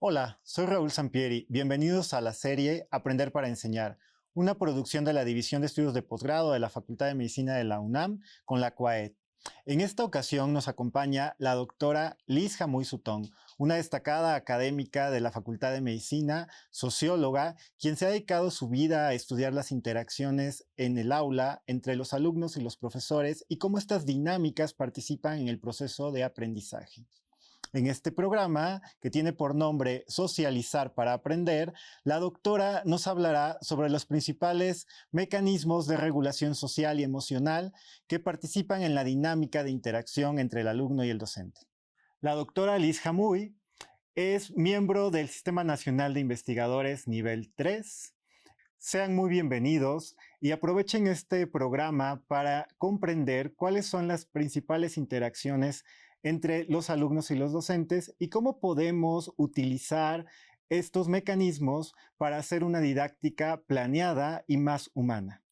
Hola, soy Raúl Sampieri. Bienvenidos a la serie Aprender para Enseñar, una producción de la División de Estudios de Posgrado de la Facultad de Medicina de la UNAM con la CUAED. En esta ocasión nos acompaña la doctora Liz Jamui Sutton, una destacada académica de la Facultad de Medicina, socióloga, quien se ha dedicado su vida a estudiar las interacciones en el aula entre los alumnos y los profesores y cómo estas dinámicas participan en el proceso de aprendizaje. En este programa, que tiene por nombre Socializar para Aprender, la doctora nos hablará sobre los principales mecanismos de regulación social y emocional que participan en la dinámica de interacción entre el alumno y el docente. La doctora Liz Jamui es miembro del Sistema Nacional de Investigadores Nivel 3. Sean muy bienvenidos y aprovechen este programa para comprender cuáles son las principales interacciones entre los alumnos y los docentes y cómo podemos utilizar estos mecanismos para hacer una didáctica planeada y más humana.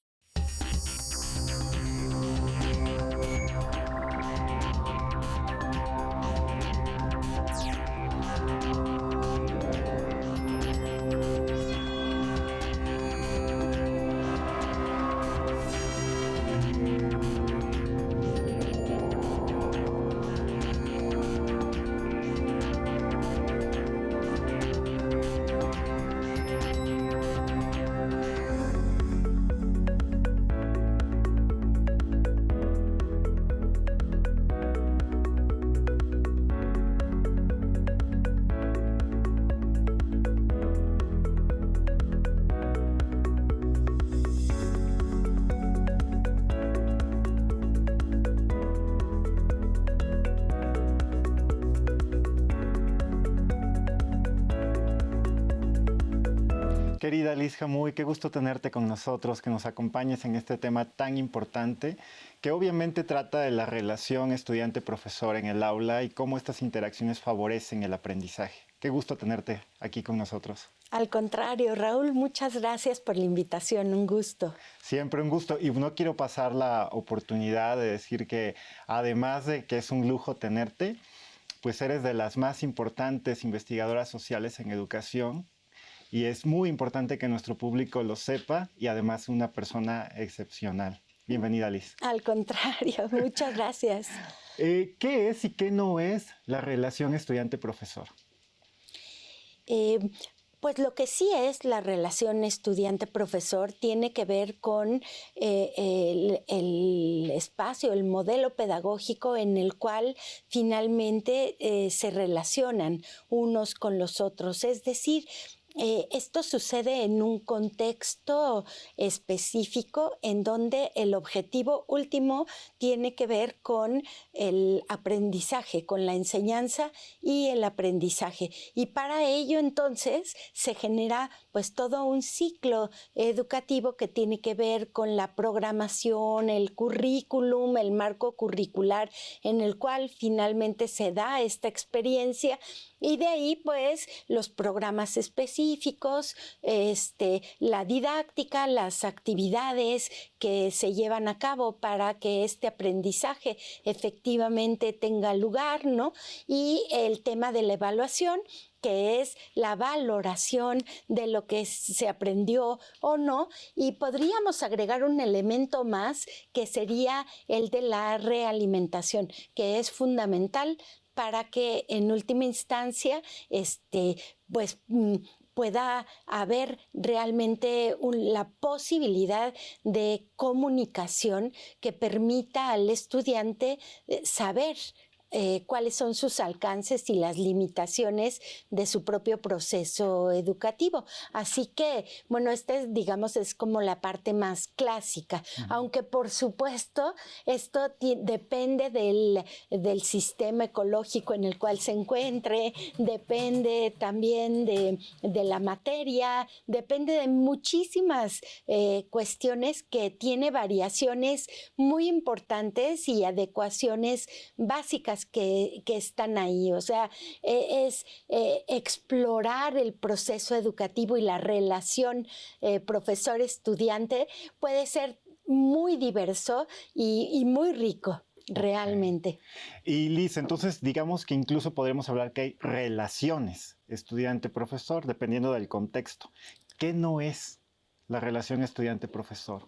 Querida Liz Jamui, qué gusto tenerte con nosotros, que nos acompañes en este tema tan importante, que obviamente trata de la relación estudiante-profesor en el aula y cómo estas interacciones favorecen el aprendizaje. Qué gusto tenerte aquí con nosotros. Al contrario, Raúl, muchas gracias por la invitación, un gusto. Siempre un gusto, y no quiero pasar la oportunidad de decir que además de que es un lujo tenerte, pues eres de las más importantes investigadoras sociales en educación. Y es muy importante que nuestro público lo sepa y además una persona excepcional. Bienvenida, Liz. Al contrario, muchas gracias. ¿Qué es y qué no es la relación estudiante-profesor? Pues lo que sí es la relación estudiante-profesor tiene que ver con el espacio, el modelo pedagógico en el cual finalmente se relacionan unos con los otros. Es decir, esto sucede en un contexto específico en donde el objetivo último tiene que ver con el aprendizaje, con la enseñanza y el aprendizaje. Y para ello entonces se genera pues todo un ciclo educativo que tiene que ver con la programación, el currículum, el marco curricular en el cual finalmente se da esta experiencia. Y de ahí, pues, los programas específicos, la didáctica, las actividades que se llevan a cabo para que este aprendizaje efectivamente tenga lugar, ¿no? Y el tema de la evaluación, que es la valoración de lo que se aprendió o no, y podríamos agregar un elemento más que sería el de la realimentación, que es fundamental para que en última instancia pueda haber realmente la posibilidad de comunicación que permita al estudiante saber cuáles son sus alcances y las limitaciones de su propio proceso educativo. Así que, bueno, digamos, es como la parte más clásica, aunque por supuesto esto depende del sistema ecológico en el cual se encuentre, depende también de la materia, depende de muchísimas cuestiones que tiene variaciones muy importantes y adecuaciones básicas que están ahí. O sea, es explorar el proceso educativo y la relación profesor-estudiante puede ser muy diverso y muy rico. realmente. Y Liz, entonces digamos que incluso podríamos hablar que hay relaciones estudiante-profesor dependiendo del contexto. ¿Qué no es la relación estudiante-profesor?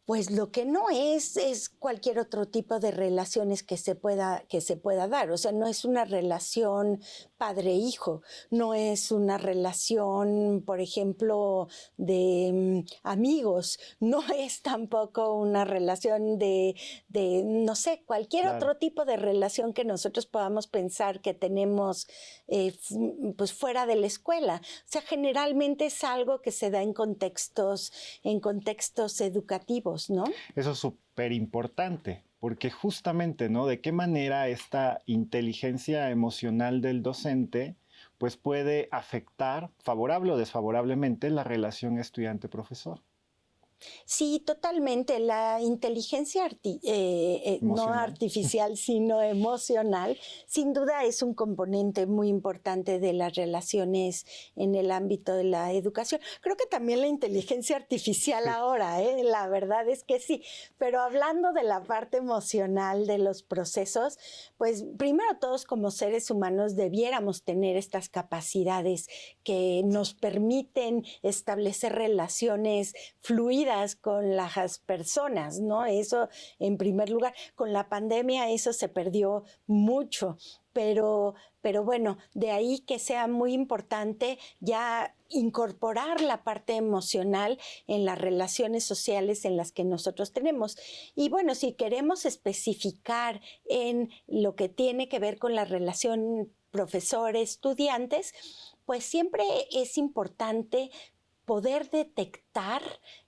Pues lo que no es cualquier otro tipo de relaciones que se pueda dar. O sea, no es una relación padre-hijo, no es una relación, por ejemplo, de amigos, no es tampoco una relación de no sé, cualquier otro tipo de relación que nosotros podamos pensar que tenemos pues fuera de la escuela. O sea, generalmente es algo que se da en contextos educativos, ¿no? Eso es súper importante, porque justamente, ¿no? De qué manera esta inteligencia emocional del docente pues puede afectar favorable o desfavorablemente la relación estudiante-profesor. Sí, totalmente. La inteligencia no artificial, sino emocional, sin duda es un componente muy importante de las relaciones en el ámbito de la educación. Creo que también la inteligencia artificial ahora, la verdad es que sí. Pero hablando de la parte emocional de los procesos, pues primero todos como seres humanos debiéramos tener estas capacidades que nos permiten establecer relaciones fluidas con las personas, ¿no? Eso en primer lugar. Con la pandemia eso se perdió mucho, pero bueno, de ahí que sea muy importante ya incorporar la parte emocional en las relaciones sociales en las que nosotros tenemos. Y bueno, si queremos especificar en lo que tiene que ver con la relación profesor-estudiantes, pues siempre es importante poder detectar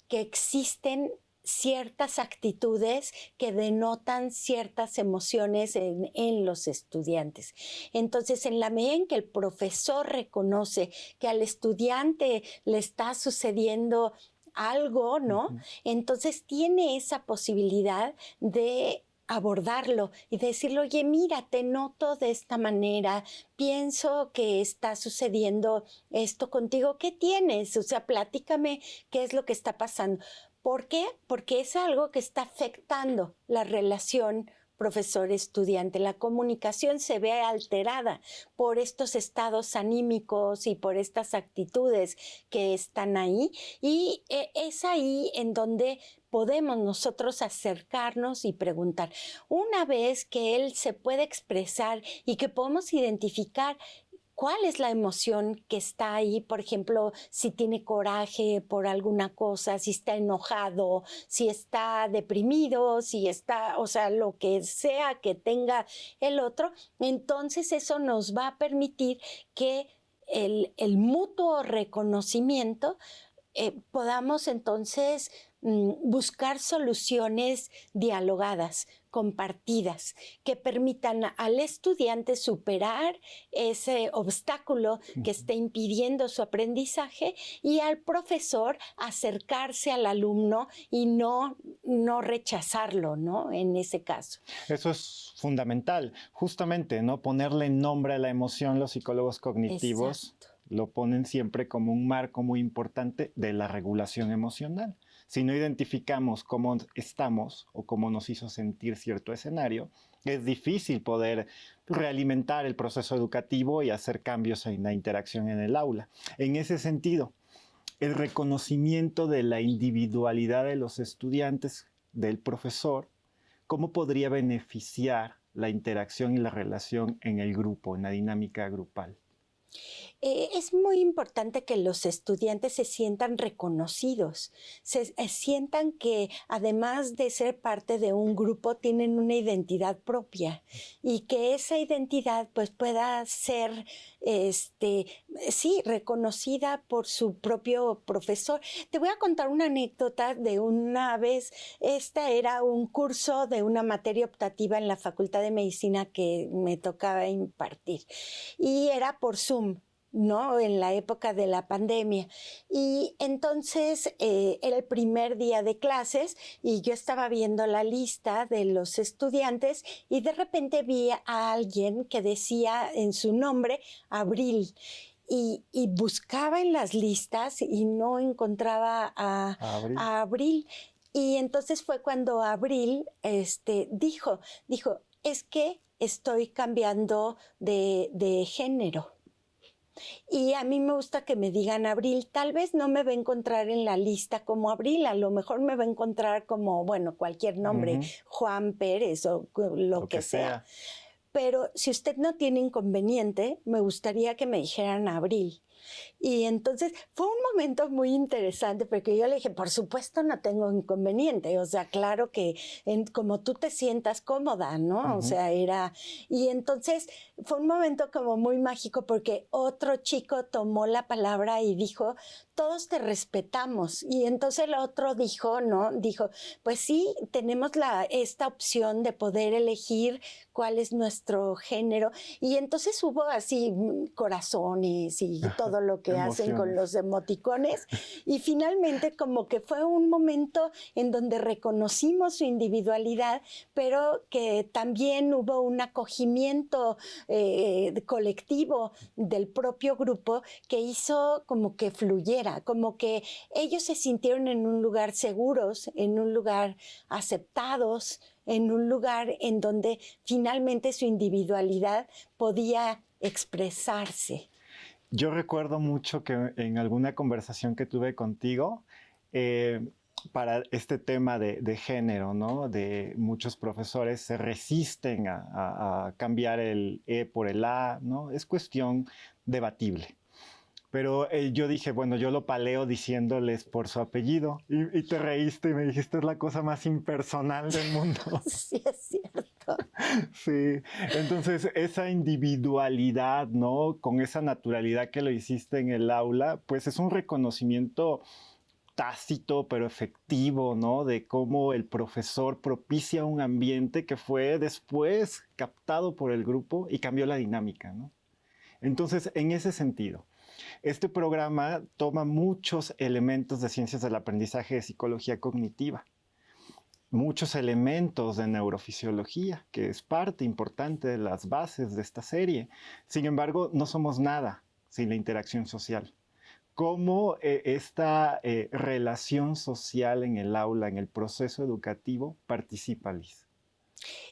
que existen ciertas actitudes que denotan ciertas emociones en los estudiantes. Entonces, en la medida en que el profesor reconoce que al estudiante le está sucediendo algo, ¿no? Entonces tiene esa posibilidad de abordarlo y decirle, oye, mira, te noto de esta manera, pienso que está sucediendo esto contigo, ¿qué tienes? O sea, platícame qué es lo que está pasando. ¿Por qué? Porque es algo que está afectando la relación profesor-estudiante. La comunicación se ve alterada por estos estados anímicos y por estas actitudes que están ahí, y es ahí en donde podemos nosotros acercarnos y preguntar. Una vez que él se puede expresar y que podemos identificar ¿cuál es la emoción que está ahí? Por ejemplo, si tiene coraje por alguna cosa, si está enojado, si está deprimido, si está, o sea, lo que sea que tenga el otro, entonces eso nos va a permitir que el mutuo reconocimiento podamos entonces buscar soluciones dialogadas, compartidas, que permitan al estudiante superar ese obstáculo que está impidiendo su aprendizaje y al profesor acercarse al alumno y no rechazarlo, ¿no? En ese caso. Eso es fundamental, justamente, ¿no? Ponerle nombre a la emoción, los psicólogos cognitivos lo ponen siempre como un marco muy importante de la regulación emocional. Si no identificamos cómo estamos o cómo nos hizo sentir cierto escenario, es difícil poder realimentar el proceso educativo y hacer cambios en la interacción en el aula. En ese sentido, el reconocimiento de la individualidad de los estudiantes, del profesor, ¿cómo podría beneficiar la interacción y la relación en el grupo, en la dinámica grupal? Es muy importante que los estudiantes se sientan reconocidos, se sientan que además de ser parte de un grupo tienen una identidad propia y que esa identidad pues pueda ser sí, reconocida por su propio profesor. Te voy a contar una anécdota de una vez. Esta era un curso de una materia optativa en la Facultad de Medicina que me tocaba impartir y era por Zoom, ¿no? En la época de la pandemia. Y entonces era el primer día de clases y yo estaba viendo la lista de los estudiantes y de repente vi a alguien que decía en su nombre Abril. Y buscaba en las listas y no encontraba a Abril. Y entonces fue cuando Abril dijo, es que estoy cambiando de género. Y a mí me gusta que me digan Abril. Tal vez no me va a encontrar en la lista como Abril, a lo mejor me va a encontrar como, bueno, cualquier nombre, Juan Pérez o lo que sea. Pero si usted no tiene inconveniente, me gustaría que me dijeran Abril. Y entonces fue un momento muy interesante porque yo le dije, por supuesto no tengo inconveniente, o sea, claro que como tú te sientas cómoda, ¿no? O sea, y entonces fue un momento como muy mágico porque otro chico tomó la palabra y dijo, todos te respetamos. Y entonces el otro dijo, ¿no? Dijo, pues sí, tenemos esta opción de poder elegir cuál es nuestro género. Y entonces hubo así corazones y todo lo que hacen con los emoticones. Y finalmente como que fue un momento en donde reconocimos su individualidad, pero que también hubo un acogimiento colectivo del propio grupo que hizo como que fluyera, como que ellos se sintieron en un lugar seguros, en un lugar aceptados, en un lugar en donde finalmente su individualidad podía expresarse. Yo recuerdo mucho que en alguna conversación que tuve contigo, para este tema de género, ¿no? De muchos profesores se resisten a cambiar el E por el A, ¿no? Es cuestión debatible. Pero yo dije, bueno, yo lo paleo diciéndoles por su apellido. Y te reíste y me dijiste, es la cosa más impersonal del mundo. Sí, es cierto. Sí, entonces esa individualidad, ¿no? Con esa naturalidad que lo hiciste en el aula, pues es un reconocimiento tácito pero efectivo, ¿no? De cómo el profesor propicia un ambiente que fue después captado por el grupo y cambió la dinámica, ¿no? Entonces, en ese sentido, este programa toma muchos elementos de ciencias del aprendizaje de psicología cognitiva, muchos elementos de neurofisiología, que es parte importante de las bases de esta serie. Sin embargo, no somos nada sin la interacción social. ¿Cómo esta relación social en el aula, en el proceso educativo, participa, Liz?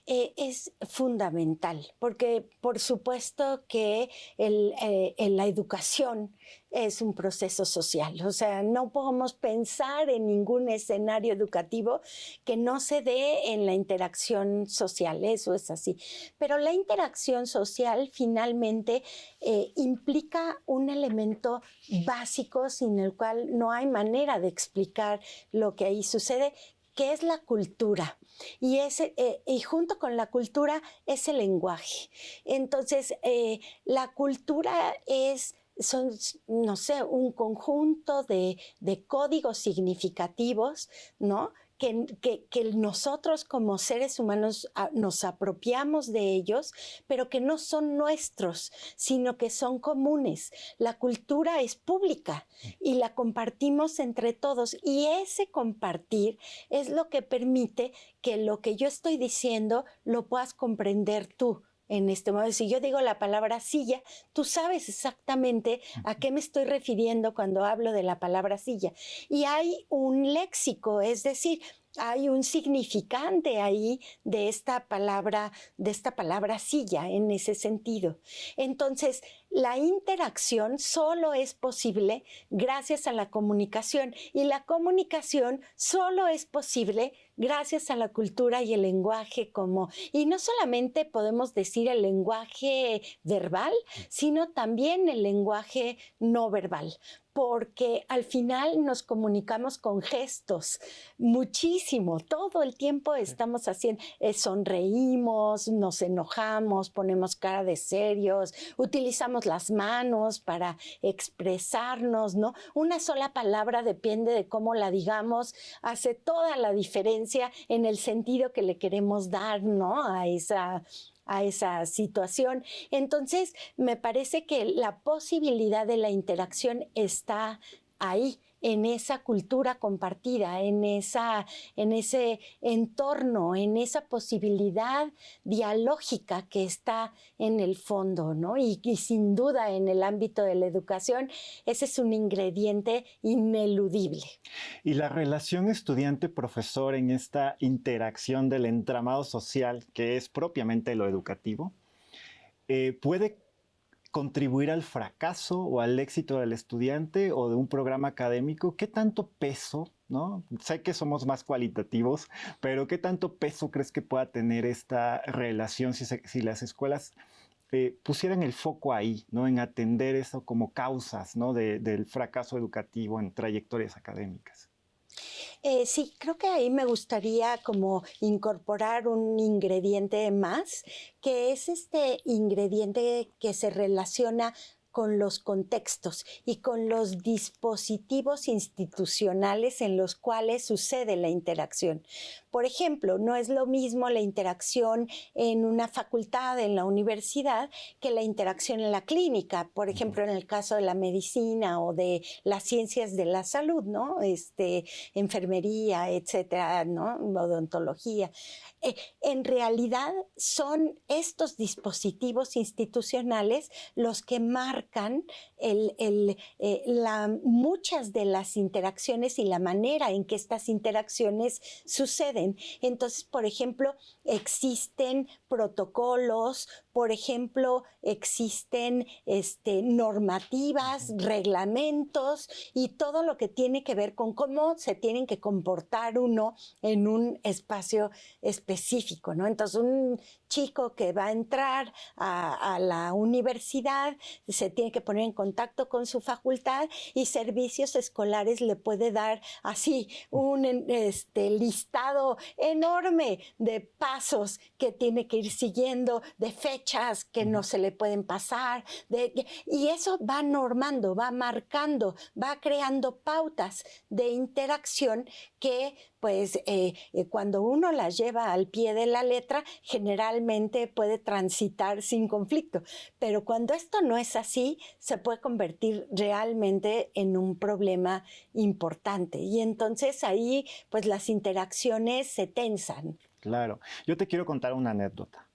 Es fundamental, porque por supuesto que la educación es un proceso social. O sea, no podemos pensar en ningún escenario educativo que no se dé en la interacción social. Eso es así. Pero la interacción social finalmente implica un elemento básico sin el cual no hay manera de explicar lo que ahí sucede, que es la cultura. Y junto con la cultura es el lenguaje. Entonces, la cultura son, no sé, un conjunto de códigos significativos, ¿no? Que nosotros como seres humanos nos apropiamos de ellos, pero que no son nuestros, sino que son comunes. La cultura es pública y la compartimos entre todos, y ese compartir es lo que permite que lo que yo estoy diciendo lo puedas comprender tú. En este momento, si yo digo la palabra silla, tú sabes exactamente a qué me estoy refiriendo cuando hablo de la palabra silla. Y hay un léxico, es decir, hay un significante ahí de esta palabra silla en ese sentido. Entonces, la interacción solo es posible gracias a la comunicación, y la comunicación solo es posible gracias a la cultura y el lenguaje y no solamente podemos decir el lenguaje verbal, sino también el lenguaje no verbal, porque al final nos comunicamos con gestos muchísimo, todo el tiempo estamos haciendo, sonreímos, nos enojamos, ponemos cara de serios, utilizamos las manos para expresarnos, ¿no? Una sola palabra, depende de cómo la digamos, hace toda la diferencia en el sentido que le queremos dar, ¿no? a esa situación. Entonces, me parece que la posibilidad de la interacción está ahí, en esa cultura compartida, en ese entorno, en esa posibilidad dialógica que está en el fondo, ¿no? Y sin duda en el ámbito de la educación, ese es un ingrediente ineludible. Y la relación estudiante-profesor en esta interacción del entramado social, que es propiamente lo educativo, puede contribuir al fracaso o al éxito del estudiante o de un programa académico. ¿Qué tanto peso, no? Sé que somos más cualitativos, pero ¿qué tanto peso crees que pueda tener esta relación si las escuelas pusieran el foco ahí, ¿no? En atender eso como causas, ¿no? del fracaso educativo en trayectorias académicas? Sí, creo que ahí me gustaría como incorporar un ingrediente más, que es este ingrediente que se relaciona con los contextos y con los dispositivos institucionales en los cuales sucede la interacción. Por ejemplo, no es lo mismo la interacción en una facultad, en la universidad, que la interacción en la clínica, por ejemplo, en el caso de la medicina o de las ciencias de la salud, ¿no? Enfermería, etcétera, ¿no? Odontología. En realidad son estos dispositivos institucionales los que marcan muchas de las interacciones y la manera en que estas interacciones suceden. Entonces, por ejemplo, existen protocolos, por ejemplo, existen normativas, reglamentos y todo lo que tiene que ver con cómo se tienen que comportar uno en un espacio específico, ¿no? Entonces, un chico que va a entrar a la universidad se tiene que poner en contacto con su facultad y servicios escolares le puede dar así un listado enorme de pasos que tiene que ir siguiendo, de fechas que no se le pueden pasar, y eso va normando, va marcando, va creando pautas de interacción que pues cuando uno las lleva al pie de la letra, generalmente puede transitar sin conflicto. Pero cuando esto no es así, se puede convertir realmente en un problema importante. Y entonces ahí, pues las interacciones se tensan. Claro. Yo te quiero contar una anécdota.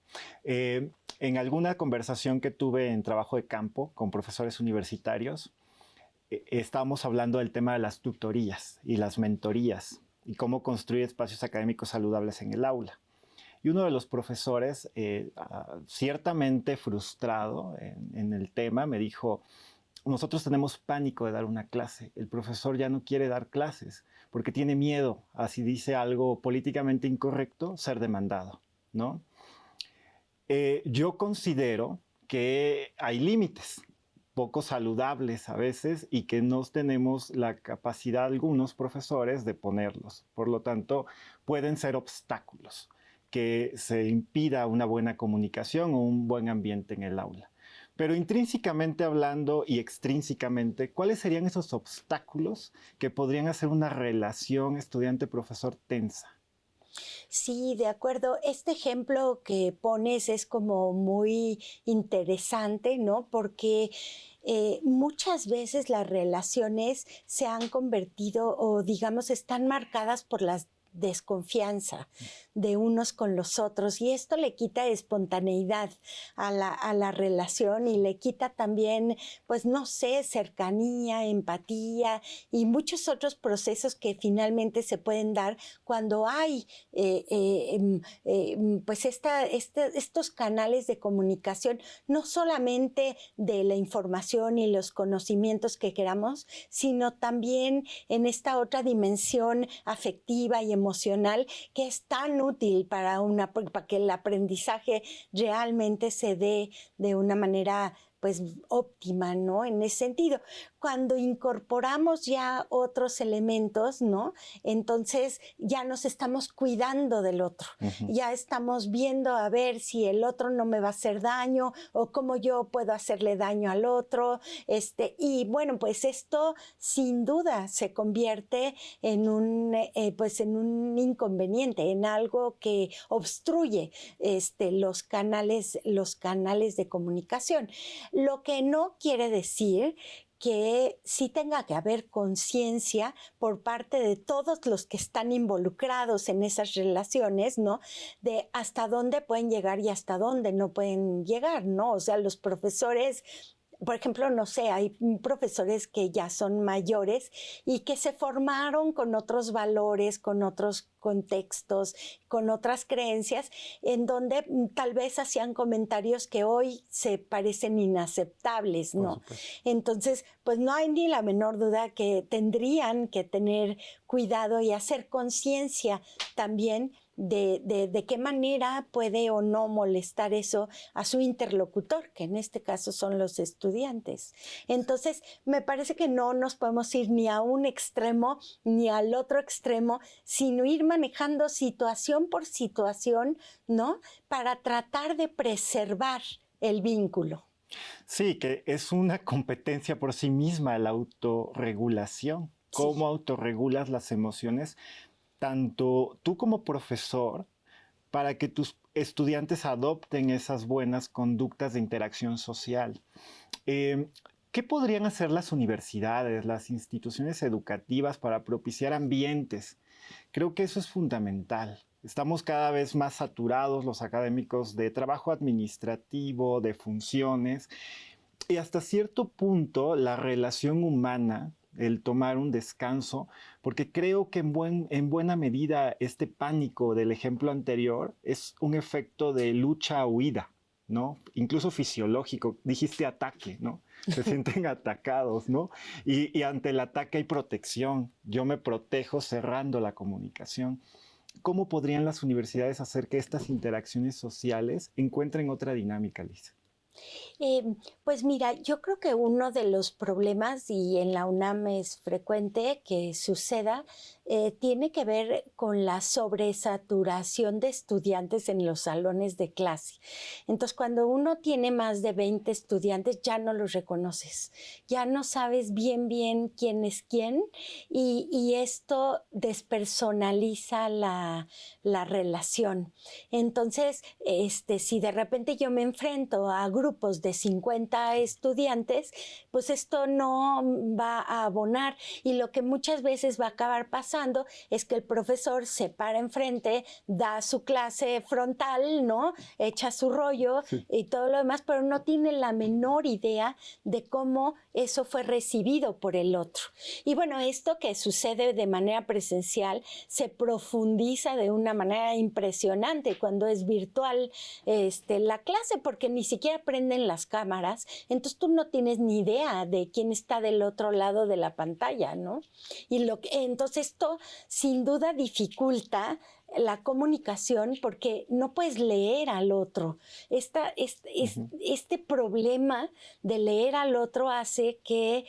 En alguna conversación que tuve en trabajo de campo con profesores universitarios, estábamos hablando del tema de las tutorías y las mentorías y cómo construir espacios académicos saludables en el aula. Y uno de los profesores, ciertamente frustrado en el tema, me dijo: nosotros tenemos pánico de dar una clase. El profesor ya no quiere dar clases porque tiene miedo, así dice algo políticamente incorrecto, ser demandado, ¿no? Yo considero que hay límites poco saludables a veces y que no tenemos la capacidad algunos profesores de ponerlos. Por lo tanto, pueden ser obstáculos que se impida una buena comunicación o un buen ambiente en el aula. Pero intrínsecamente hablando y extrínsecamente, ¿cuáles serían esos obstáculos que podrían hacer una relación estudiante-profesor tensa? Sí, de acuerdo. Este ejemplo que pones es como muy interesante, ¿no? Porque muchas veces las relaciones se han convertido o digamos están marcadas por la desconfianza de unos con los otros y esto le quita espontaneidad a la relación y le quita también, pues no sé, cercanía, empatía y muchos otros procesos que finalmente se pueden dar cuando hay pues estos canales de comunicación, no solamente de la información y los conocimientos que queramos, sino también en esta otra dimensión afectiva y emocional que es tan útil para que el aprendizaje realmente se dé de una manera pues óptima, ¿no? En ese sentido, cuando incorporamos ya otros elementos, ¿no? Entonces ya nos estamos cuidando del otro, ya estamos viendo a ver si el otro no me va a hacer daño o cómo yo puedo hacerle daño al otro, y bueno, pues esto sin duda se convierte en pues en un inconveniente, en algo que obstruye los canales de comunicación. Lo que no quiere decir que sí tenga que haber conciencia por parte de todos los que están involucrados en esas relaciones, ¿no? De hasta dónde pueden llegar y hasta dónde no pueden llegar, ¿no? O sea, los profesores, por ejemplo, no sé, hay profesores que ya son mayores y que se formaron con otros valores, con otros contextos, con otras creencias, en donde tal vez hacían comentarios que hoy se parecen inaceptables, ¿no? Entonces, pues no hay ni la menor duda que tendrían que tener cuidado y hacer conciencia también de qué manera puede o no molestar eso a su interlocutor, que en este caso son los estudiantes. Entonces, me parece que no nos podemos ir ni a un extremo ni al otro extremo, sino ir manejando situación por situación, ¿no? Para tratar de preservar el vínculo. Sí, que es una competencia por sí misma la autorregulación. ¿Cómo Sí. autorregulas las emociones? Tanto tú como profesor, para que tus estudiantes adopten esas buenas conductas de interacción social. Eh, ¿Qué podrían hacer las universidades, las instituciones educativas para propiciar ambientes? Creo que eso es fundamental. Estamos cada vez más saturados los académicos de trabajo administrativo, de funciones, y hasta cierto punto la relación humana, el tomar un descanso, porque creo que en buena medida este pánico del ejemplo anterior es un efecto de lucha-huida, ¿no? Incluso fisiológico, dijiste ataque, ¿no? Se sienten atacados, ¿no? Y ante el ataque hay protección, yo me protejo cerrando la comunicación. ¿Cómo podrían las universidades hacer que estas interacciones sociales encuentren otra dinámica, Lisa? Pues mira, yo creo que uno de los problemas, y en la UNAM es frecuente que suceda, tiene que ver con la sobresaturación de estudiantes en los salones de clase. Entonces, cuando uno tiene más de 20 estudiantes, ya no los reconoces, ya no sabes bien quién es quién, y esto despersonaliza la relación. Entonces, si de repente yo me enfrento a grupos de 50 estudiantes, pues esto no va a abonar, y lo que muchas veces va a acabar pasando es que el profesor se para enfrente, da su clase frontal, ¿no? Echa su rollo y todo lo demás, pero no tiene la menor idea de cómo eso fue recibido por el otro. Y bueno, esto que sucede de manera presencial se profundiza de una manera impresionante cuando es virtual la clase, porque ni siquiera prenden las cámaras, entonces tú no tienes ni idea de quién está del otro lado de la pantalla, ¿no? Y entonces esto sin duda dificulta la comunicación porque no puedes leer al otro. Este problema de leer al otro hace que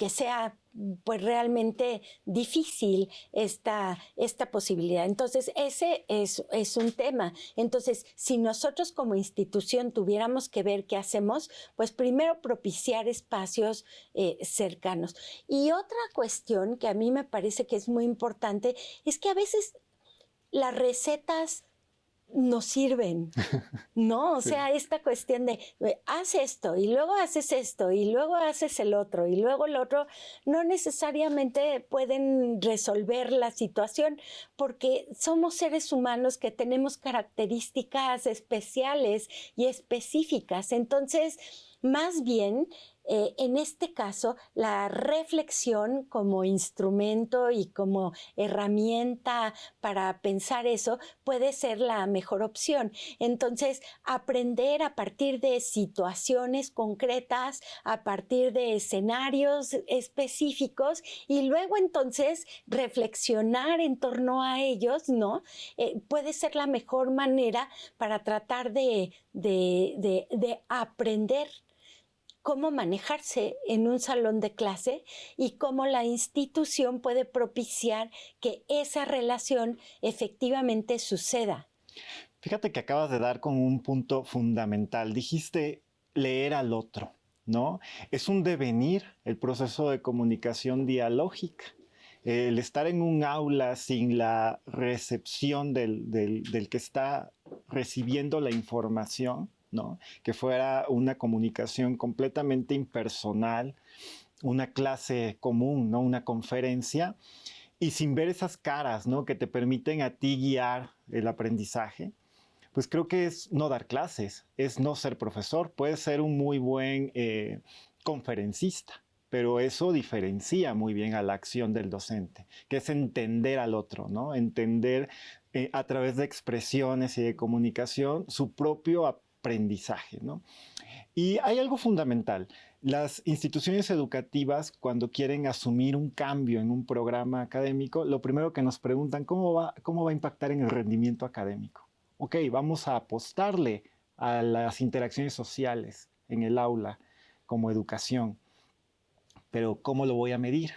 sea pues realmente difícil esta posibilidad. Entonces, ese es un tema. Entonces, si nosotros como institución tuviéramos que ver qué hacemos, pues primero propiciar espacios cercanos. Y otra cuestión que a mí me parece que es muy importante es que a veces las recetas nos sirven, ¿no? O sea, esta cuestión de haz esto y luego haces esto y luego haces el otro y luego el otro, no necesariamente pueden resolver la situación porque somos seres humanos que tenemos características especiales y específicas. Entonces, más bien, en este caso, la reflexión como instrumento y como herramienta para pensar eso puede ser la mejor opción. Entonces, aprender a partir de situaciones concretas, a partir de escenarios específicos y luego entonces reflexionar en torno a ellos, ¿no? Puede ser la mejor manera para tratar de aprender cómo manejarse en un salón de clase y cómo la institución puede propiciar que esa relación efectivamente suceda. Fíjate que acabas de dar con un punto fundamental. Dijiste leer al otro, ¿no? Es un devenir el proceso de comunicación dialógica. El estar en un aula sin la recepción del que está recibiendo la información ¿no? Que fuera una comunicación completamente impersonal, una clase común, ¿no? Una conferencia, y sin ver esas caras, ¿no? Que te permiten a ti guiar el aprendizaje, pues creo que es no dar clases, es no ser profesor. Puedes ser un muy buen conferencista, pero eso diferencia muy bien a la acción del docente, que es entender al otro, ¿no? Entender a través de expresiones y de comunicación su propio aprendizaje, ¿no? Y hay algo fundamental. Las instituciones educativas, cuando quieren asumir un cambio en un programa académico, lo primero que nos preguntan, cómo va a impactar en el rendimiento académico? Ok, vamos a apostarle a las interacciones sociales en el aula como educación, pero ¿cómo lo voy a medir?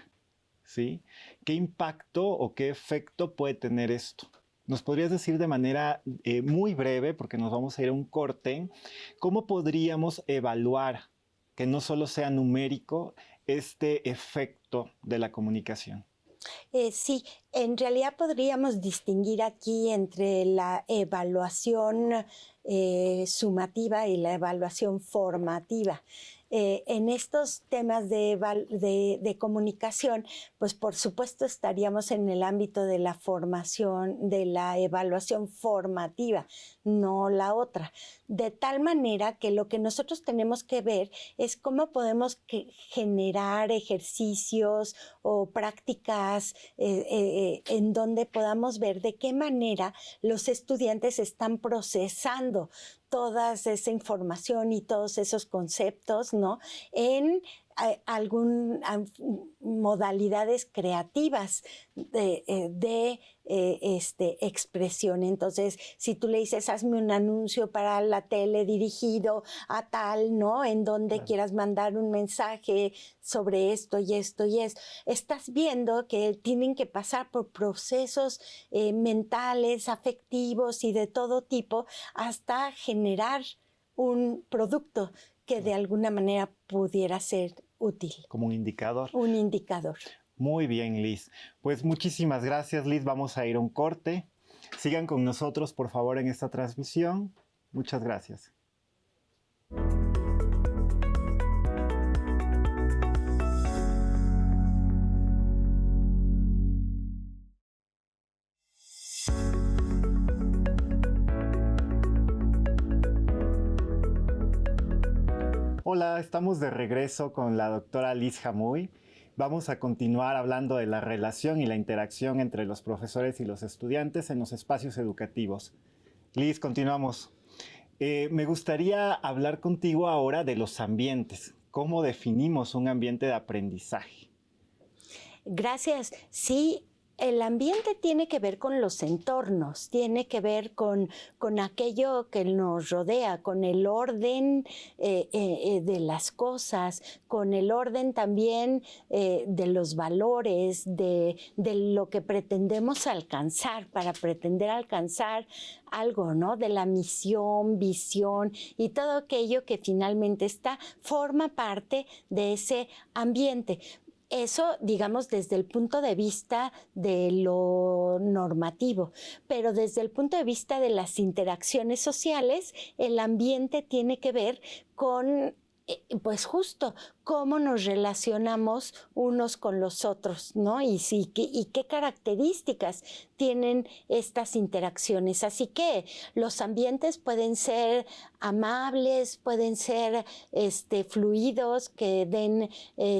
¿Sí? ¿Qué impacto o qué efecto puede tener esto? ¿Nos podrías decir de manera muy breve, porque nos vamos a ir a un corte, cómo podríamos evaluar, que no solo sea numérico, este efecto de la comunicación? Sí, en realidad podríamos distinguir aquí entre la evaluación sumativa y la evaluación formativa. En estos temas de comunicación, pues por supuesto estaríamos en el ámbito de la formación, de la evaluación formativa, no la otra. De tal manera que lo que nosotros tenemos que ver es cómo podemos generar ejercicios o prácticas en donde podamos ver de qué manera los estudiantes están procesando toda esa información y todos esos conceptos, ¿no? En modalidades creativas de expresión. Entonces, si tú le dices, hazme un anuncio para la tele dirigido a tal, ¿no? En donde Claro. quieras mandar un mensaje sobre esto y esto y esto, estás viendo que tienen que pasar por procesos mentales, afectivos y de todo tipo hasta generar un producto que de alguna manera pudiera ser útil. Como un indicador. Un indicador. Muy bien, Liz. Pues muchísimas gracias, Liz. Vamos a ir a un corte. Sigan con nosotros, por favor, en esta transmisión. Muchas gracias. Hola, estamos de regreso con la doctora Liz Jamui. Vamos a continuar hablando de la relación y la interacción entre los profesores y los estudiantes en los espacios educativos. Liz, continuamos. Me gustaría hablar contigo ahora de los ambientes. ¿Cómo definimos un ambiente de aprendizaje? Gracias. Sí. El ambiente tiene que ver con los entornos, tiene que ver con aquello que nos rodea, con el orden de las cosas, con el orden también de los valores, de lo que pretendemos alcanzar, para pretender alcanzar algo, ¿no? De la misión, visión y todo aquello que finalmente forma parte de ese ambiente. Eso, digamos, desde el punto de vista de lo normativo, pero desde el punto de vista de las interacciones sociales, el ambiente tiene que ver con, pues justo, cómo nos relacionamos unos con los otros, ¿no? Y qué características tienen estas interacciones. Así que los ambientes pueden ser amables, pueden ser fluidos, que den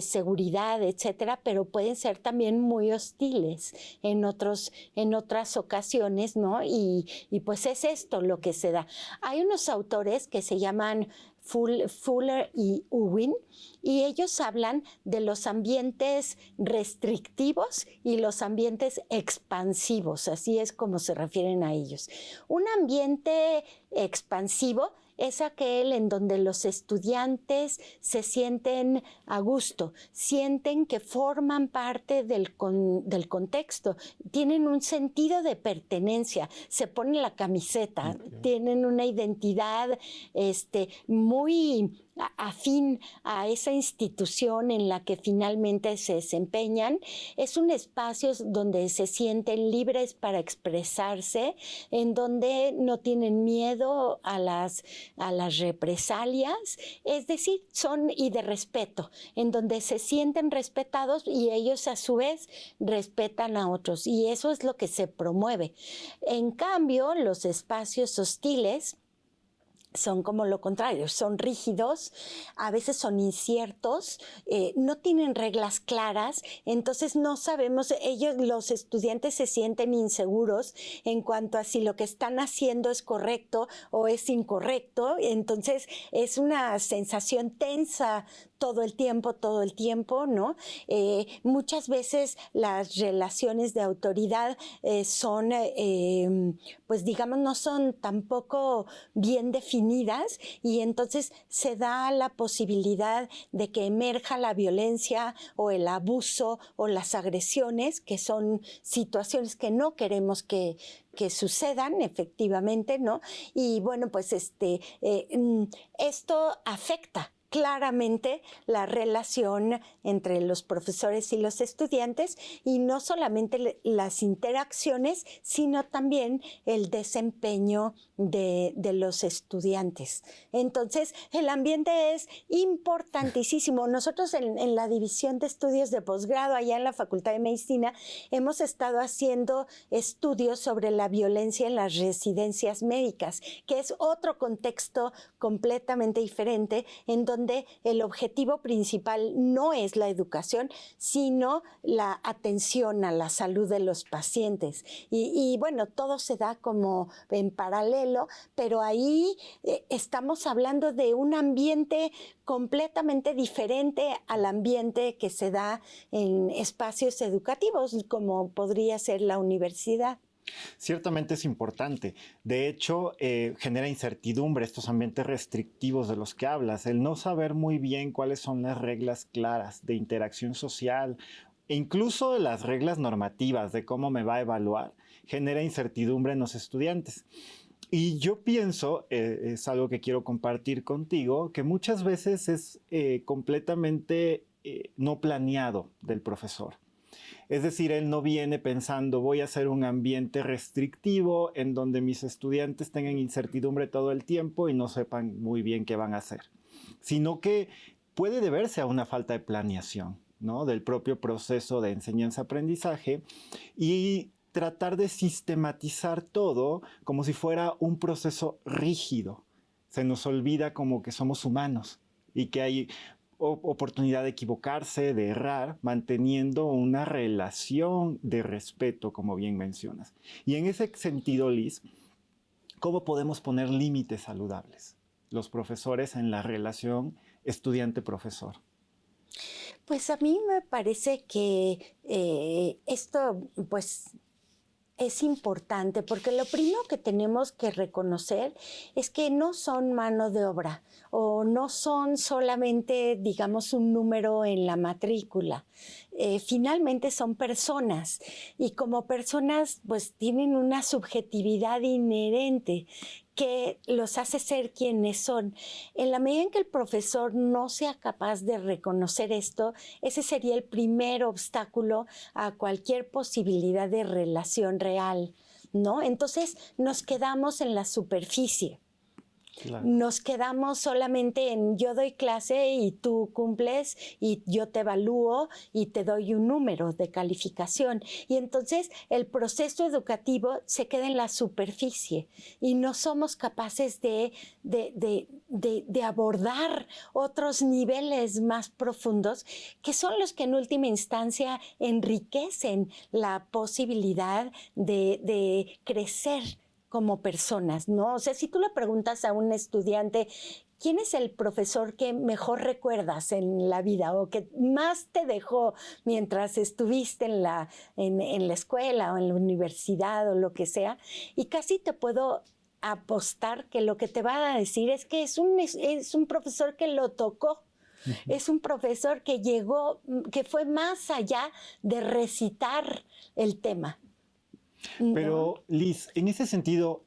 seguridad, etcétera, pero pueden ser también muy hostiles en otras ocasiones, ¿no? Y pues es esto lo que se da. Hay unos autores que se llaman Fuller y Ewing, y ellos hablan de los ambientes restrictivos y los ambientes expansivos, así es como se refieren a ellos. Un ambiente expansivo es aquel en donde los estudiantes se sienten a gusto, sienten que forman parte del contexto, tienen un sentido de pertenencia, se ponen la camiseta, tienen una identidad muy afín a esa institución en la que finalmente se desempeñan. Es un espacio donde se sienten libres para expresarse, en donde no tienen miedo a las a las represalias, es decir, y de respeto, en donde se sienten respetados y ellos a su vez respetan a otros, y eso es lo que se promueve. En cambio, los espacios hostiles son como lo contrario, son rígidos, a veces son inciertos, no tienen reglas claras, entonces no sabemos, los estudiantes se sienten inseguros en cuanto a si lo que están haciendo es correcto o es incorrecto, entonces es una sensación tensa todo el tiempo, ¿no? Muchas veces las relaciones de autoridad son, pues digamos, no son tampoco bien definidas, y entonces se da la posibilidad de que emerja la violencia o el abuso o las agresiones, que son situaciones que no queremos que sucedan efectivamente, ¿no? Y bueno, pues esto afecta claramente la relación entre los profesores y los estudiantes, y no solamente las interacciones, sino también el desempeño de los estudiantes. Entonces, el ambiente es importantísimo. Nosotros en la División de Estudios de Posgrado, allá en la Facultad de Medicina, hemos estado haciendo estudios sobre la violencia en las residencias médicas, que es otro contexto completamente diferente, en donde el objetivo principal no es la educación, sino la atención a la salud de los pacientes. Y bueno, todo se da como en paralelo, pero ahí estamos hablando de un ambiente completamente diferente al ambiente que se da en espacios educativos, como podría ser la universidad. Ciertamente es importante. De hecho, genera incertidumbre estos ambientes restrictivos de los que hablas, el no saber muy bien cuáles son las reglas claras de interacción social e incluso las reglas normativas de cómo me va a evaluar, genera incertidumbre en los estudiantes. Y yo pienso, es algo que quiero compartir contigo, que muchas veces es completamente no planeado del profesor. Es decir, él no viene pensando, voy a hacer un ambiente restrictivo en donde mis estudiantes tengan incertidumbre todo el tiempo y no sepan muy bien qué van a hacer, sino que puede deberse a una falta de planeación, ¿no?, del propio proceso de enseñanza-aprendizaje, y tratar de sistematizar todo como si fuera un proceso rígido. Se nos olvida como que somos humanos y que hay oportunidad de equivocarse, de errar, manteniendo una relación de respeto, como bien mencionas. Y en ese sentido, Liz, ¿cómo podemos poner límites saludables los profesores en la relación estudiante-profesor? Pues a mí me parece que esto, pues, es importante, porque lo primero que tenemos que reconocer es que no son mano de obra, o no son solamente, digamos, un número en la matrícula. Finalmente son personas, y como personas pues tienen una subjetividad inherente que los hace ser quienes son. En la medida en que el profesor no sea capaz de reconocer esto, ese sería el primer obstáculo a cualquier posibilidad de relación real, ¿no? Entonces nos quedamos en la superficie. Claro. Nos quedamos solamente en yo doy clase y tú cumples y yo te evalúo y te doy un número de calificación. Y entonces el proceso educativo se queda en la superficie y no somos capaces de abordar otros niveles más profundos, que son los que en última instancia enriquecen la posibilidad de crecer como personas, ¿no? O sea, si tú le preguntas a un estudiante, ¿quién es el profesor que mejor recuerdas en la vida o que más te dejó mientras estuviste en la escuela o en la universidad o lo que sea? Y casi te puedo apostar que lo que te va a decir es que es un profesor que lo tocó. Es un profesor que llegó, que fue más allá de recitar el tema. Pero, Liz, en ese sentido,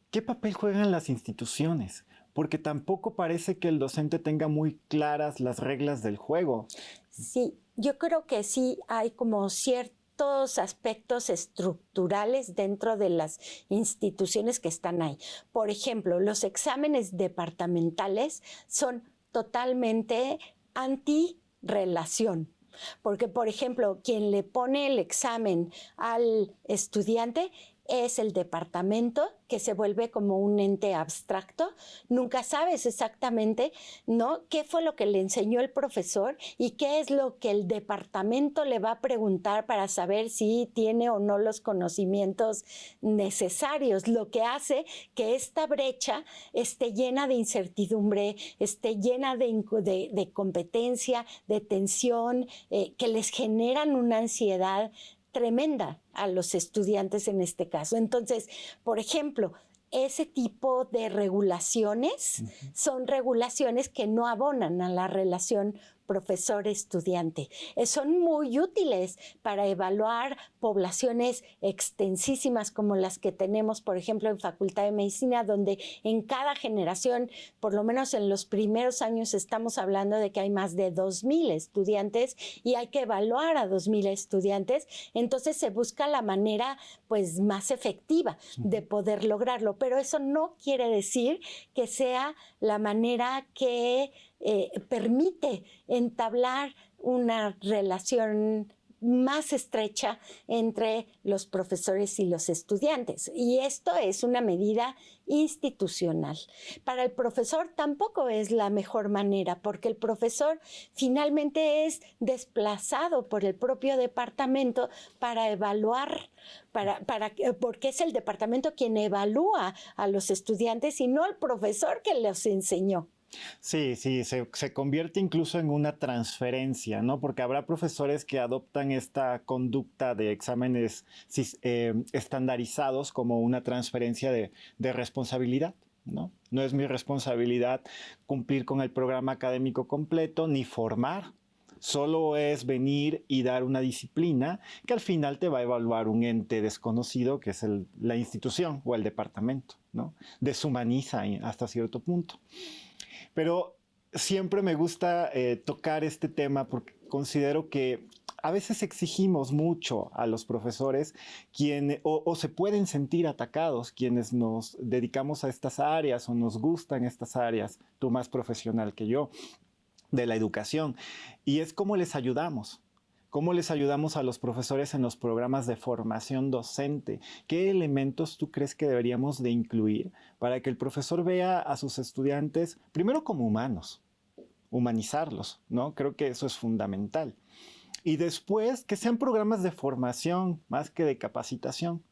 ¿qué papel juegan las instituciones? Porque tampoco parece que el docente tenga muy claras las reglas del juego. Sí, yo creo que sí hay como cierto ciertos aspectos estructurales dentro de las instituciones que están ahí. Por ejemplo, los exámenes departamentales son totalmente anti-relación. Porque, por ejemplo, quien le pone el examen al estudiante es el departamento, que se vuelve como un ente abstracto. Nunca sabes exactamente, ¿no?, qué fue lo que le enseñó el profesor y qué es lo que el departamento le va a preguntar para saber si tiene o no los conocimientos necesarios, lo que hace que esta brecha esté llena de incertidumbre, esté llena de competencia, de tensión, que les generan una ansiedad tremenda a los estudiantes en este caso. Entonces, por ejemplo, ese tipo de regulaciones son regulaciones que no abonan a la relación profesor-estudiante. Son muy útiles para evaluar poblaciones extensísimas como las que tenemos, por ejemplo, en Facultad de Medicina, donde en cada generación, por lo menos en los primeros años, estamos hablando de que hay más de 2,000 estudiantes y hay que evaluar a 2,000 estudiantes. Entonces se busca la manera, pues, más efectiva de poder lograrlo. Pero eso no quiere decir que sea la manera que permite entablar una relación más estrecha entre los profesores y los estudiantes. Y esto es una medida institucional. Para el profesor tampoco es la mejor manera, porque el profesor finalmente es desplazado por el propio departamento para evaluar, porque es el departamento quien evalúa a los estudiantes y no el profesor que los enseñó. Sí, se convierte incluso en una transferencia, ¿no? Porque habrá profesores que adoptan esta conducta de exámenes estandarizados como una transferencia de responsabilidad, ¿no? No es mi responsabilidad cumplir con el programa académico completo ni formar. Solo es venir y dar una disciplina que al final te va a evaluar un ente desconocido que es la institución o el departamento, ¿no? Deshumaniza hasta cierto punto. Pero siempre me gusta tocar este tema porque considero que a veces exigimos mucho a los profesores o se pueden sentir atacados quienes nos dedicamos a estas áreas o nos gustan estas áreas, tú más profesional que yo, de la educación. Y es cómo les ayudamos. ¿Cómo les ayudamos a los profesores en los programas de formación docente? ¿Qué elementos tú crees que deberíamos de incluir para que el profesor vea a sus estudiantes primero como humanos, humanizarlos, ¿no? Creo que eso es fundamental. Y después que sean programas de formación más que de capacitación,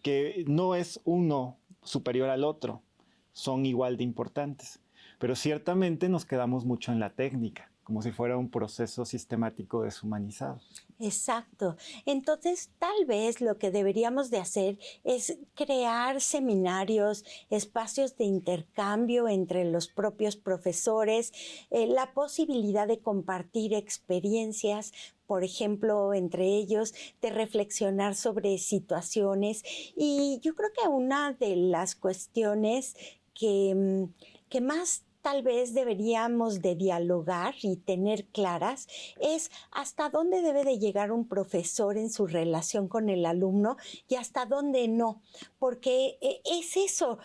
que no es uno superior al otro, son igual de importantes. Pero ciertamente nos quedamos mucho en la técnica, como si fuera un proceso sistemático deshumanizado. Exacto. Entonces, tal vez lo que deberíamos de hacer es crear seminarios, espacios de intercambio entre los propios profesores, la posibilidad de compartir experiencias, por ejemplo, entre ellos, de reflexionar sobre situaciones. Y yo creo que una de las cuestiones que más tal vez deberíamos de dialogar y tener claras es hasta dónde debe de llegar un profesor en su relación con el alumno y hasta dónde no, porque es eso,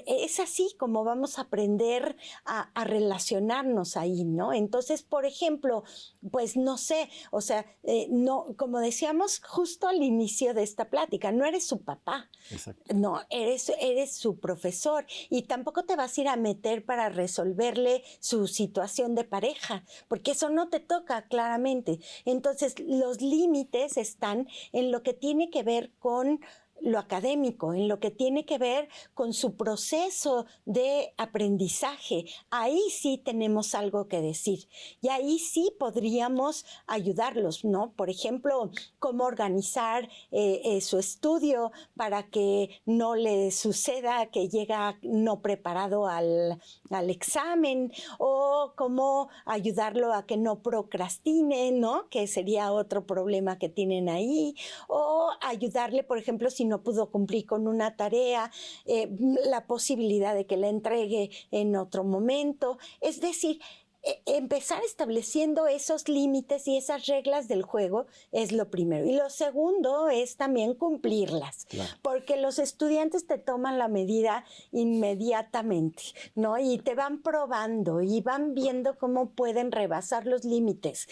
es así como vamos a aprender a relacionarnos ahí, ¿no? Entonces, por ejemplo, pues no sé, o sea, no, como decíamos justo al inicio de esta plática, no eres su papá. Exacto. No, eres su profesor y tampoco te vas a ir a meter para resolverle su situación de pareja, porque eso no te toca claramente. Entonces, los límites están en lo que tiene que ver con lo académico, en lo que tiene que ver con su proceso de aprendizaje. Ahí sí tenemos algo que decir y ahí sí podríamos ayudarlos, ¿no? Por ejemplo, cómo organizar su estudio para que no le suceda que llega no preparado al examen, o cómo ayudarlo a que no procrastine, ¿no? Que sería otro problema que tienen ahí, o ayudarle, por ejemplo, si no pudo cumplir con una tarea, la posibilidad de que la entregue en otro momento. Es decir, empezar estableciendo esos límites y esas reglas del juego es lo primero. Y lo segundo es también cumplirlas, claro, porque los estudiantes te toman la medida inmediatamente, ¿no? Y te van probando y van viendo cómo pueden rebasar los límites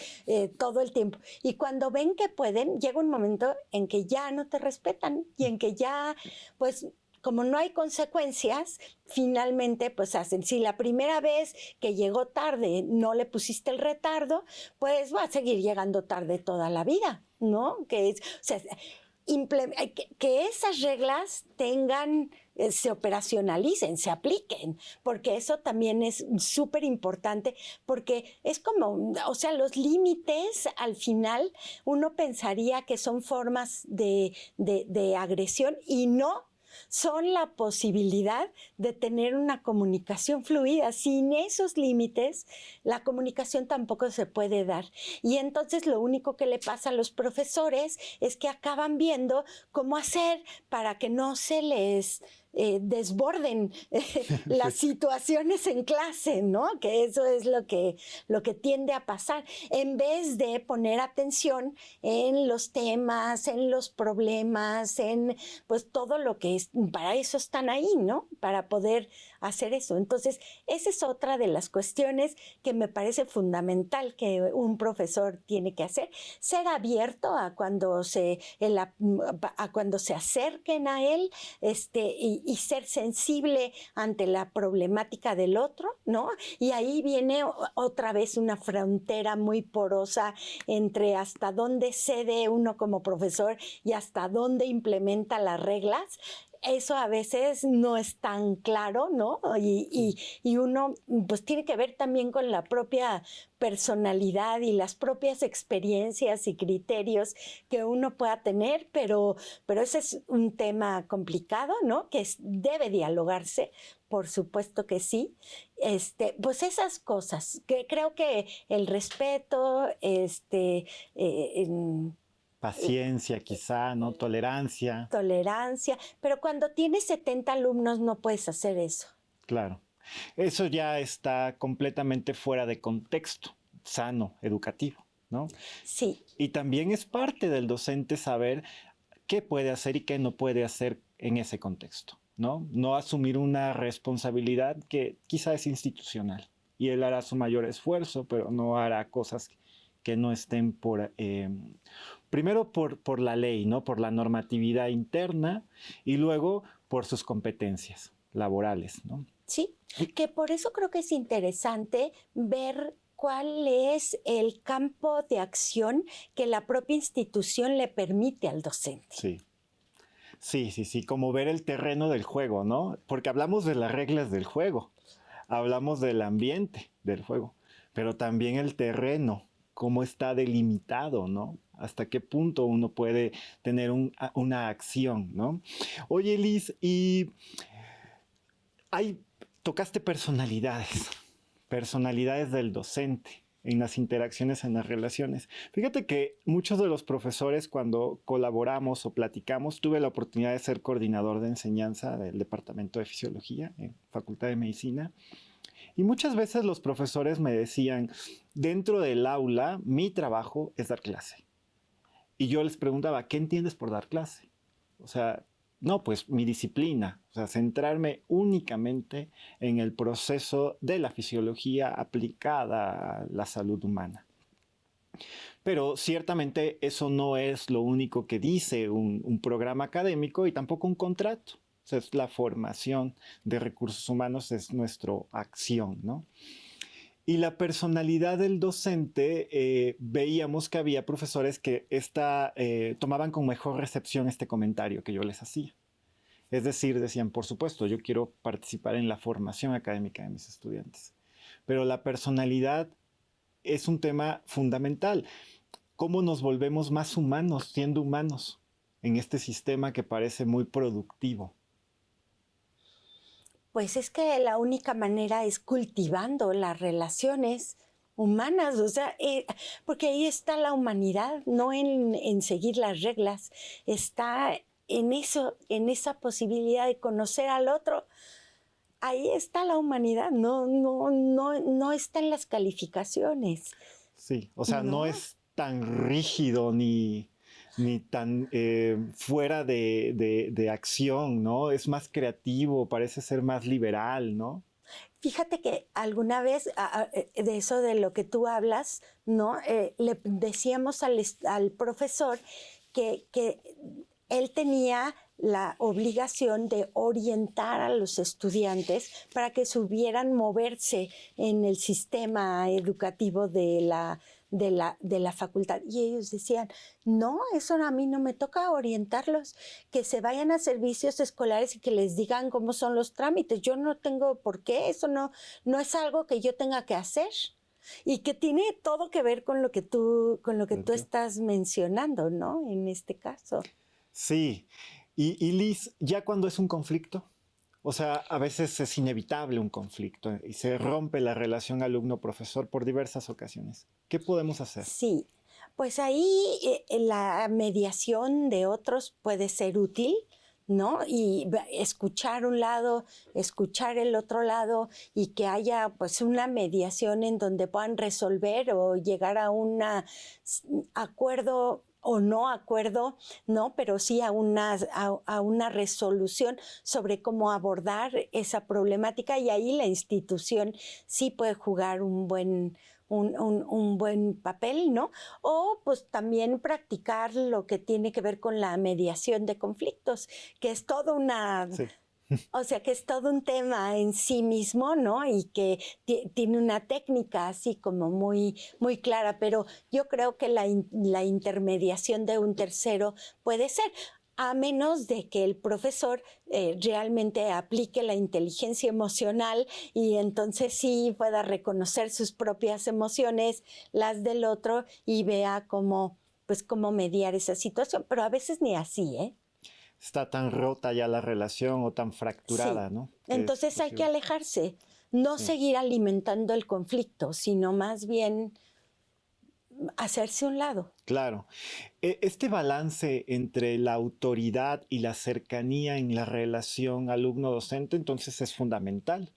todo el tiempo. Y cuando ven que pueden, llega un momento en que ya no te respetan y en que ya, pues, como no hay consecuencias, finalmente pues hacen. Si la primera vez que llegó tarde no le pusiste el retardo, pues va a seguir llegando tarde toda la vida, ¿no? Que esas reglas tengan, se operacionalicen, se apliquen, porque eso también es súper importante, porque es como, o sea, los límites al final uno pensaría que son formas de agresión y no. Son la posibilidad de tener una comunicación fluida. Sin esos límites, la comunicación tampoco se puede dar. Y entonces lo único que le pasa a los profesores es que acaban viendo cómo hacer para que no se les desborden las situaciones en clase, ¿no? Que eso es lo que tiende a pasar, en vez de poner atención en los temas, en los problemas, en pues todo lo que es, para eso están ahí, ¿no? Para poder hacer eso. Entonces, esa es otra de las cuestiones que me parece fundamental que un profesor tiene que hacer, ser abierto a cuando se acerquen a él, y ser sensible ante la problemática del otro, ¿no? Y ahí viene otra vez una frontera muy porosa entre hasta dónde cede uno como profesor y hasta dónde implementa las reglas. Eso a veces no es tan claro, ¿no? Y uno pues tiene que ver también con la propia personalidad y las propias experiencias y criterios que uno pueda tener, pero ese es un tema complicado, ¿no? Que debe dialogarse, por supuesto que sí. Pues esas cosas, que creo que el respeto, paciencia, quizá, ¿no? Tolerancia. Tolerancia, pero cuando tienes 70 alumnos no puedes hacer eso. Claro. Eso ya está completamente fuera de contexto sano, educativo, ¿no? Sí. Y también es parte del docente saber qué puede hacer y qué no puede hacer en ese contexto, ¿no? No asumir una responsabilidad que quizá es institucional y él hará su mayor esfuerzo, pero no hará cosas que no estén primero por la ley, ¿no? Por la normatividad interna y luego por sus competencias laborales, ¿no? Sí, que por eso creo que es interesante ver cuál es el campo de acción que la propia institución le permite al docente. Sí. Sí, como ver el terreno del juego, ¿no? Porque hablamos de las reglas del juego, hablamos del ambiente del juego, pero también el terreno, cómo está delimitado, ¿no? Hasta qué punto uno puede tener una acción, ¿no? Oye, Liz, y tocaste personalidades del docente en las interacciones, en las relaciones. Fíjate que muchos de los profesores, cuando colaboramos o platicamos, tuve la oportunidad de ser coordinador de enseñanza del Departamento de Fisiología en Facultad de Medicina. Y muchas veces los profesores me decían, dentro del aula, mi trabajo es dar clase. Y yo les preguntaba, ¿qué entiendes por dar clase? O sea, no, pues mi disciplina, o sea, centrarme únicamente en el proceso de la fisiología aplicada a la salud humana. Pero ciertamente eso no es lo único que dice un programa académico y tampoco un contrato. O sea, es la formación de recursos humanos, es nuestra acción, ¿no? Y la personalidad del docente, veíamos que había profesores que tomaban con mejor recepción este comentario que yo les hacía. Es decir, decían, por supuesto, yo quiero participar en la formación académica de mis estudiantes. Pero la personalidad es un tema fundamental. ¿Cómo nos volvemos más humanos siendo humanos en este sistema que parece muy productivo? Pues es que la única manera es cultivando las relaciones humanas, o sea, porque ahí está la humanidad, no en seguir las reglas, está en eso, en esa posibilidad de conocer al otro ahí está la humanidad, no está en las calificaciones. Sí, o sea, no es tan rígido ni tan fuera de acción, ¿no? Es más creativo, parece ser más liberal, ¿no? Fíjate que alguna vez, de eso de lo que tú hablas, ¿no? Le decíamos al profesor que él tenía la obligación de orientar a los estudiantes para que supieran moverse en el sistema educativo de la facultad. Y ellos decían, no, eso a mí no me toca orientarlos, que se vayan a servicios escolares y que les digan cómo son los trámites. Yo no tengo por qué, eso no es algo que yo tenga que hacer. Y que tiene todo que ver con lo que tú estás mencionando, ¿no? En este caso. Sí. Y Liz, ya cuando es un conflicto, o sea, a veces es inevitable un conflicto y se rompe la relación alumno-profesor por diversas ocasiones. ¿Qué podemos hacer? Sí, pues ahí la mediación de otros puede ser útil, ¿no? Y escuchar un lado, escuchar el otro lado y que haya pues una mediación en donde puedan resolver o llegar a un acuerdo o no acuerdo, ¿no? Pero sí a una resolución sobre cómo abordar esa problemática y ahí la institución sí puede jugar un buen papel, ¿no? O pues también practicar lo que tiene que ver con la mediación de conflictos, que es todo Sí. o sea, que es todo un tema en sí mismo, ¿no? Y que tiene una técnica así como muy, muy clara, pero yo creo que la intermediación de un tercero puede ser, a menos de que el profesor realmente aplique la inteligencia emocional y entonces sí pueda reconocer sus propias emociones, las del otro, y vea cómo mediar esa situación. Pero a veces ni así, ¿eh? Está tan rota ya la relación o tan fracturada, Sí. ¿no? Que es Entonces hay que posible. alejarse, no Sí. seguir alimentando el conflicto, sino más bien hacerse un lado. Claro. Este balance entre la autoridad y la cercanía en la relación alumno-docente entonces es fundamental.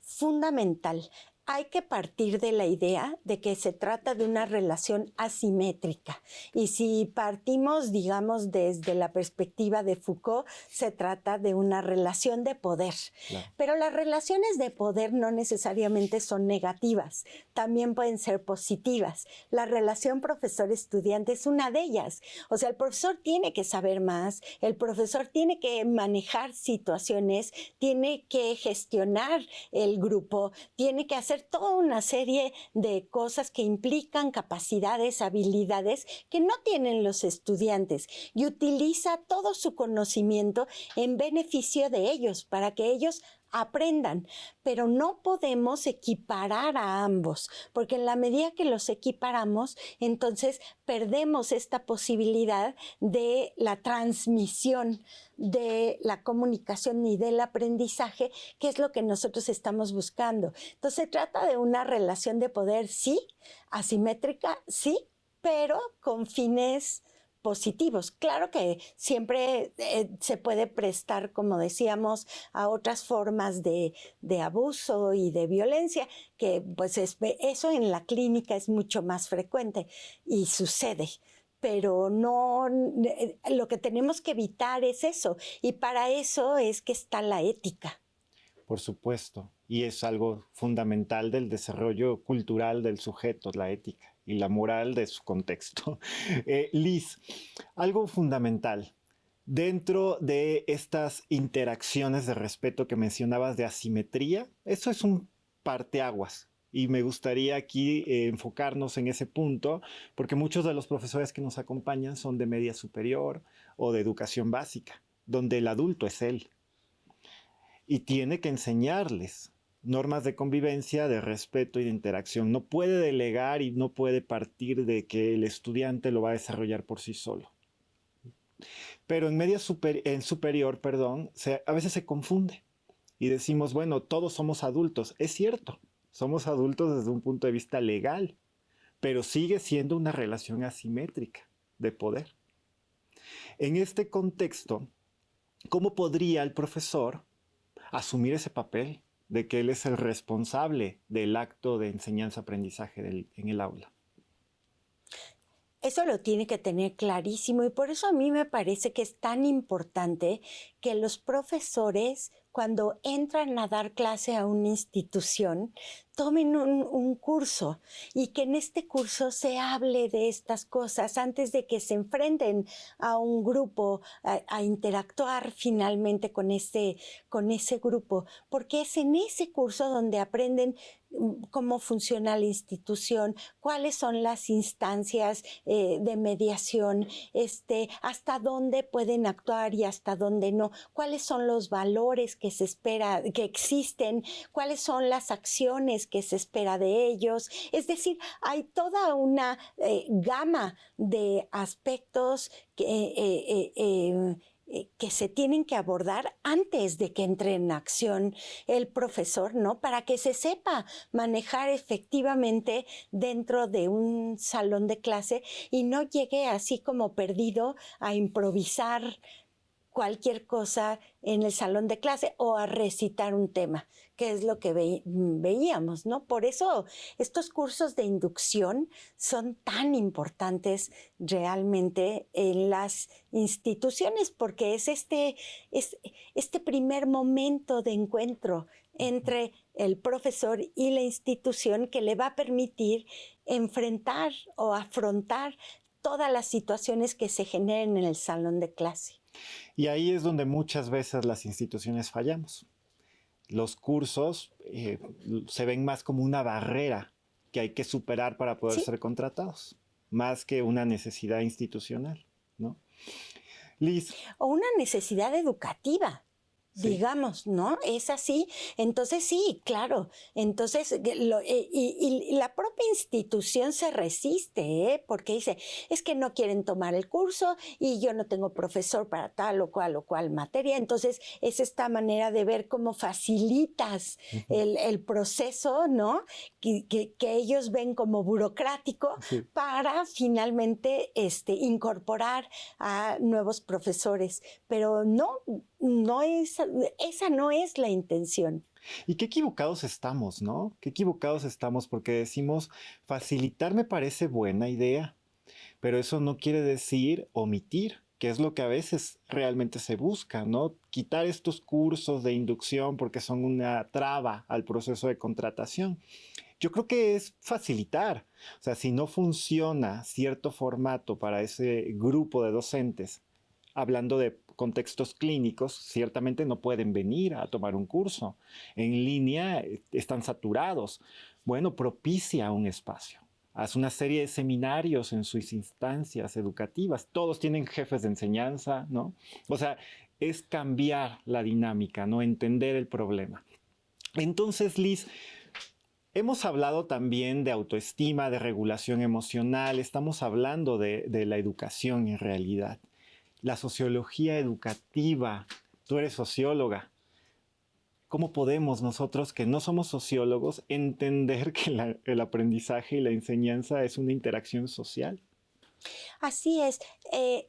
Fundamental. Hay que partir de la idea de que se trata de una relación asimétrica. Y si partimos, digamos, desde la perspectiva de Foucault, se trata de una relación de poder. Claro. Pero las relaciones de poder no necesariamente son negativas, también pueden ser positivas. La relación profesor-estudiante es una de ellas. O sea, el profesor tiene que saber más, el profesor tiene que manejar situaciones, tiene que gestionar el grupo, tiene que hacer toda una serie de cosas que implican capacidades, habilidades que no tienen los estudiantes y utiliza todo su conocimiento en beneficio de ellos, para que ellos aprendan, pero no podemos equiparar a ambos, porque en la medida que los equiparamos, entonces perdemos esta posibilidad de la transmisión de la comunicación y del aprendizaje, que es lo que nosotros estamos buscando. Entonces se trata de una relación de poder, sí, asimétrica, sí, pero con fines positivos. Claro que siempre se puede prestar, como decíamos, a otras formas de abuso y de violencia, que pues eso en la clínica es mucho más frecuente y sucede. Pero no, lo que tenemos que evitar es eso. Y para eso es que está la ética. Por supuesto. Y es algo fundamental del desarrollo cultural del sujeto, la ética y la moral de su contexto. Liz, algo fundamental. Dentro de estas interacciones de respeto que mencionabas de asimetría, eso es un parteaguas. Y me gustaría aquí enfocarnos en ese punto, porque muchos de los profesores que nos acompañan son de media superior o de educación básica, donde el adulto es él. Y tiene que enseñarles normas de convivencia, de respeto y de interacción. No puede delegar y no puede partir de que el estudiante lo va a desarrollar por sí solo. Pero en superior, perdón, a veces se confunde y decimos, bueno, todos somos adultos. Es cierto, somos adultos desde un punto de vista legal, pero sigue siendo una relación asimétrica de poder. En este contexto, ¿cómo podría el profesor asumir ese papel de que él es el responsable del acto de enseñanza-aprendizaje en el aula. Eso lo tiene que tener clarísimo y por eso a mí me parece que es tan importante que los profesores, cuando entran a dar clase a una institución, tomen un curso y que en este curso se hable de estas cosas antes de que se enfrenten a un grupo, a interactuar finalmente con ese grupo, porque es en ese curso donde aprenden cómo funciona la institución, cuáles son las instancias de mediación, hasta dónde pueden actuar y hasta dónde no, cuáles son los valores que se espera, que existen, cuáles son las acciones que se espera de ellos. Es decir, hay toda una gama de aspectos que se tienen que abordar antes de que entre en acción el profesor, ¿no? Para que se sepa manejar efectivamente dentro de un salón de clase y no llegue así como perdido a improvisar cualquier cosa en el salón de clase o a recitar un tema, que es lo que veíamos, ¿no? Por eso estos cursos de inducción son tan importantes realmente en las instituciones, porque es este primer momento de encuentro entre el profesor y la institución que le va a permitir enfrentar o afrontar todas las situaciones que se generen en el salón de clase. Y ahí es donde muchas veces las instituciones fallamos. Los cursos se ven más como una barrera que hay que superar para poder ser contratados, más que una necesidad institucional, ¿no? Liz. O una necesidad educativa. Sí. Digamos, ¿no? Es así. Entonces, sí, claro. Entonces, y la propia institución se resiste, porque dice, es que no quieren tomar el curso y yo no tengo profesor para tal o cual materia. Entonces, es esta manera de ver cómo facilitas el proceso, ¿no? Que ellos ven como burocrático para finalmente incorporar a nuevos profesores. Pero esa no es la intención. Y qué equivocados estamos, ¿no? Qué equivocados estamos porque decimos, facilitar me parece buena idea, pero eso no quiere decir omitir, que es lo que a veces realmente se busca, ¿no? Quitar estos cursos de inducción porque son una traba al proceso de contratación. Yo creo que es facilitar. O sea, si no funciona cierto formato para ese grupo de docentes, hablando de contextos clínicos, ciertamente no pueden venir a tomar un curso. En línea están saturados. Bueno, propicia un espacio. Haz una serie de seminarios en sus instancias educativas. Todos tienen jefes de enseñanza, ¿no? O sea, es cambiar la dinámica, ¿no? Entender el problema. Entonces, Liz, hemos hablado también de autoestima, de regulación emocional. Estamos hablando de la educación en realidad. La sociología educativa. Tú eres socióloga. ¿Cómo podemos nosotros, que no somos sociólogos, entender que el aprendizaje y la enseñanza es una interacción social? Así es.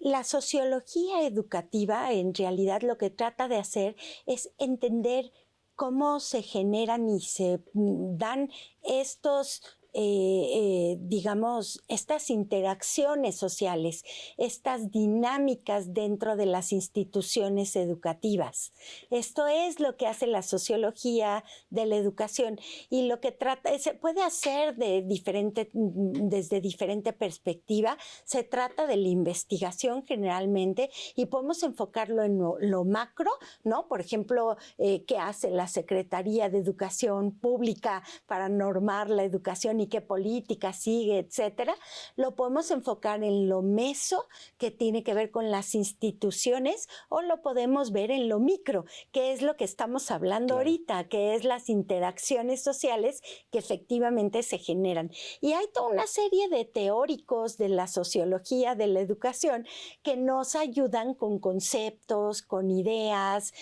La sociología educativa en realidad lo que trata de hacer es entender cómo se generan y se dan estos digamos, estas interacciones sociales, estas dinámicas dentro de las instituciones educativas. Esto es lo que hace la sociología de la educación y lo que trata, se puede hacer desde diferente perspectiva. Se trata de la investigación generalmente y podemos enfocarlo en lo macro, ¿no? Por ejemplo, ¿qué hace la Secretaría de Educación Pública para normar la educación y qué política sigue, etcétera? Lo podemos enfocar en lo meso, que tiene que ver con las instituciones, o lo podemos ver en lo micro, que es lo que estamos hablando ahorita, que es las interacciones sociales que efectivamente se generan. Y hay toda una serie de teóricos de la sociología de la educación que nos ayudan con conceptos, con ideas,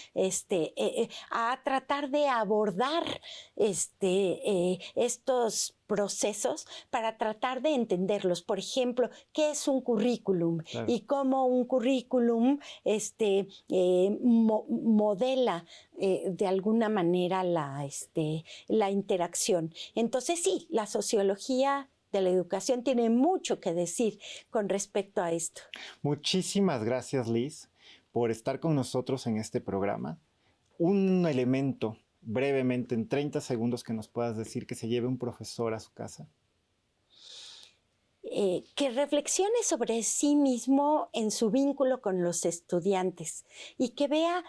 a tratar de abordar estos procesos para tratar de entenderlos. Por ejemplo, ¿qué es un currículum? Claro. Y cómo un currículum modela de alguna manera la interacción. Entonces sí, la sociología de la educación tiene mucho que decir con respecto a esto. Muchísimas gracias, Liz, por estar con nosotros en este programa. Un elemento, brevemente, en 30 segundos, que nos puedas decir que se lleve un profesor a su casa. Que reflexione sobre sí mismo en su vínculo con los estudiantes y que vea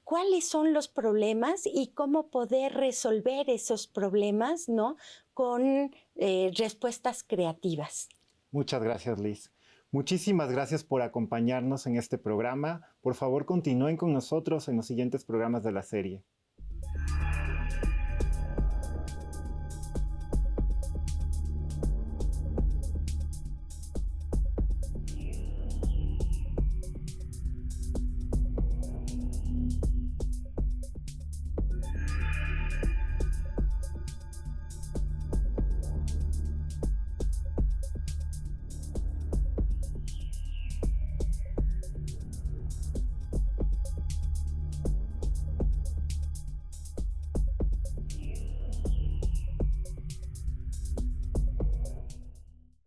cuáles son los problemas y cómo poder resolver esos problemas, ¿no? Con respuestas creativas. Muchas gracias, Liz. Muchísimas gracias por acompañarnos en este programa. Por favor, continúen con nosotros en los siguientes programas de la serie.